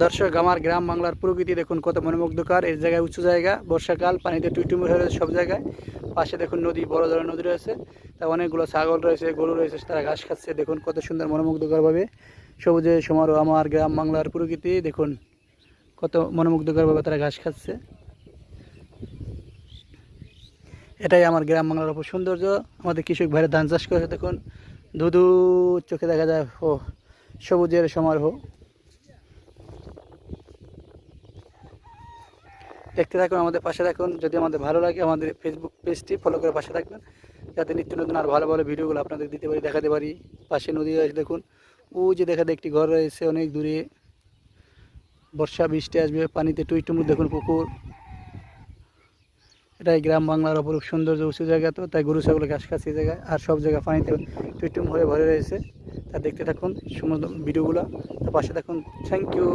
দর্শক, আমার গ্রাম বাংলার প্রকৃতি দেখুন কত মনোমুগ্ধকর। এই জায়গায় উঁচু জায়গা, বর্ষাকাল, পানিতে টুইটুম্বুর হয়ে রয়েছে সব জায়গায়। পাশে দেখুন নদী, বড় ধরনের নদী রয়েছে। তা অনেকগুলো ছাগল রয়েছে, গরু রয়েছে, তারা ঘাস খাচ্ছে। দেখুন কত সুন্দর মনোমুগ্ধকরভাবে সবুজে সমারোহ আমার গ্রাম বাংলার প্রকৃতি। দেখুন কত মনোমুগ্ধকরভাবে তারা ঘাস খাচ্ছে। এটাই আমার গ্রাম বাংলার অপর সৌন্দর্য। আমাদের কৃষক ভাইরা ধান চাষ করেছে, দেখুন ধুধু চোখে দেখা যায় ও সবুজের সমারোহ। দেখতে থাকুন, আমাদের পাশে থাকুন। যদি আমাদের ভালো লাগে আমাদের ফেসবুক পেজটি ফলো করে পাশে থাকবেন, যাতে নিত্য নতুন আর ভালো ভালো ভিডিওগুলো আপনাদের দিতে পারি, দেখাতে পারি। পাশে নদী রয়েছে দেখুন, ও যে দেখাতে একটি ঘর রয়েছে অনেক দূরে। বর্ষা বৃষ্টি আসবে, পানিতে টুইটুমুর দেখুন পুকুর। এটাই গ্রাম বাংলার অপরূপ সৌন্দর্য। উঁচু জায়গা তো, তাই গরু ছাগল ঘাস খাচ্ছে এই জায়গায়, আর সব জায়গা পানিতে টুইটুম হয়ে ভরে রয়েছে। তা দেখতে থাকুন সমস্ত ভিডিওগুলো, তো পাশে থাকুন। Thank you.